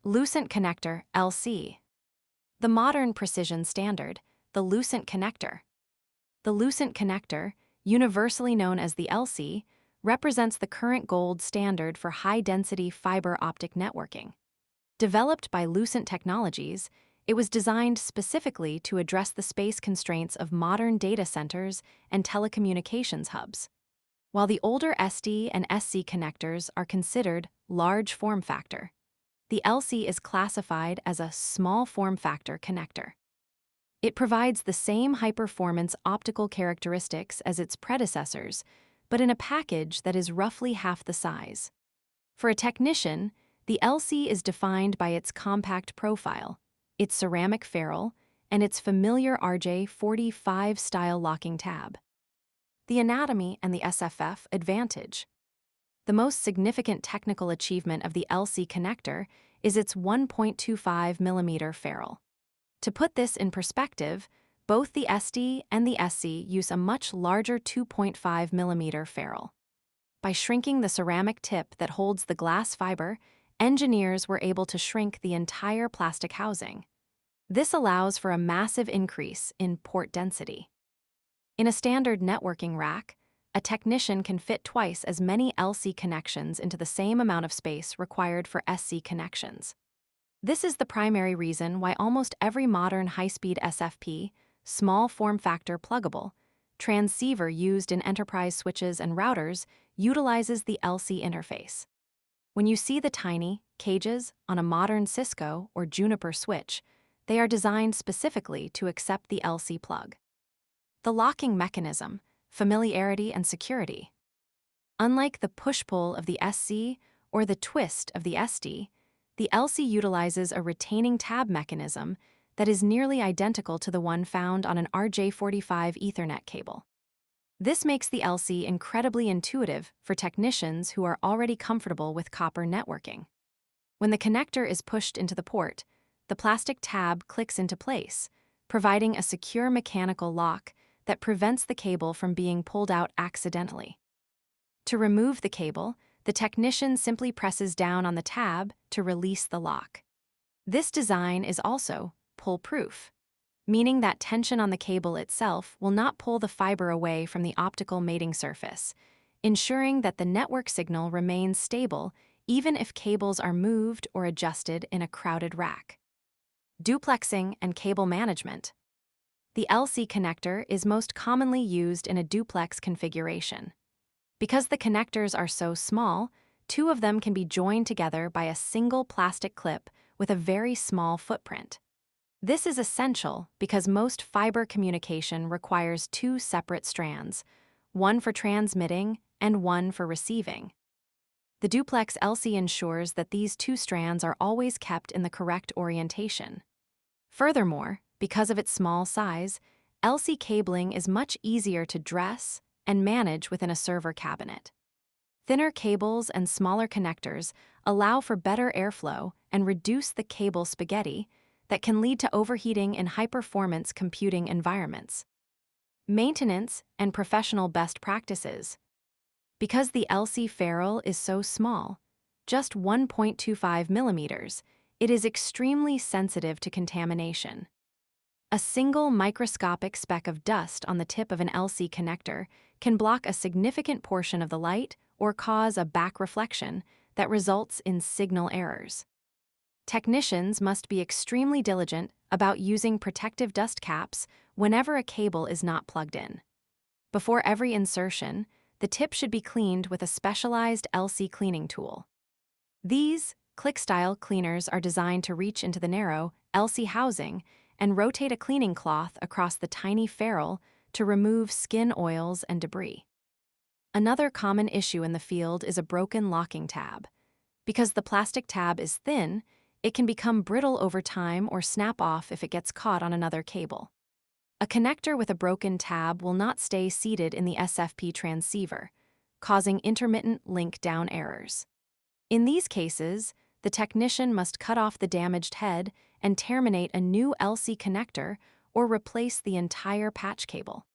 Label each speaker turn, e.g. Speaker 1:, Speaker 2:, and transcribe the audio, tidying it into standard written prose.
Speaker 1: Lucent Connector, LC. The modern precision standard, the Lucent Connector. The Lucent Connector, universally known as the LC, represents the current gold standard for high-density fiber optic networking. Developed by Lucent Technologies, it was designed specifically to address the space constraints of modern data centers and telecommunications hubs. While the older SD and SC connectors are considered large form factor, the LC is classified as a small form factor connector. It provides the same high-performance optical characteristics as its predecessors, but in a package that is roughly half the size. For a technician, the LC is defined by its compact profile, its ceramic ferrule, and its familiar RJ45 style locking tab. The anatomy and the SFF advantage. The most significant technical achievement of the LC connector is its 1.25mm ferrule. To put this in perspective, both the SD and the SC use a much larger 2.5mm ferrule. By shrinking the ceramic tip that holds the glass fiber, engineers were able to shrink the entire plastic housing. This allows for a massive increase in port density. In a standard networking rack, a technician can fit twice as many LC connections into the same amount of space required for SC connections. This is the primary reason why almost every modern high-speed SFP, small form factor pluggable, transceiver used in enterprise switches and routers utilizes the LC interface. When you see the tiny cages on a modern Cisco or Juniper switch, they are designed specifically to accept the LC plug. The locking mechanism, familiarity and security. Unlike the push-pull of the SC or the twist of the SD, the LC utilizes a retaining tab mechanism that is nearly identical to the one found on an RJ45 Ethernet cable. This makes the LC incredibly intuitive for technicians who are already comfortable with copper networking. When the connector is pushed into the port, the plastic tab clicks into place, providing a secure mechanical lock that prevents the cable from being pulled out accidentally. To remove the cable, the technician simply presses down on the tab to release the lock. This design is also pull-proof, meaning that tension on the cable itself will not pull the fiber away from the optical mating surface, ensuring that the network signal remains stable even if cables are moved or adjusted in a crowded rack. Duplexing and cable management. The LC connector is most commonly used in a duplex configuration. Because the connectors are so small, two of them can be joined together by a single plastic clip with a very small footprint. This is essential because most fiber communication requires two separate strands, one for transmitting and one for receiving. The duplex LC ensures that these two strands are always kept in the correct orientation. Furthermore, because of its small size, LC cabling is much easier to dress and manage within a server cabinet. Thinner cables and smaller connectors allow for better airflow and reduce the cable spaghetti that can lead to overheating in high-performance computing environments. Maintenance and professional best practices. Because the LC ferrule is so small, just 1.25mm, it is extremely sensitive to contamination. A single microscopic speck of dust on the tip of an LC connector can block a significant portion of the light or cause a back reflection that results in signal errors. Technicians must be extremely diligent about using protective dust caps whenever a cable is not plugged in. Before every insertion, the tip should be cleaned with a specialized LC cleaning tool. These click-style cleaners are designed to reach into the narrow LC housing and rotate a cleaning cloth across the tiny ferrule to remove skin oils and debris. Another common issue in the field is a broken locking tab. Because the plastic tab is thin, it can become brittle over time or snap off if it gets caught on another cable. A connector with a broken tab will not stay seated in the SFP transceiver, causing intermittent link-down errors. In these cases, the technician must cut off the damaged head and terminate a new LC connector or replace the entire patch cable.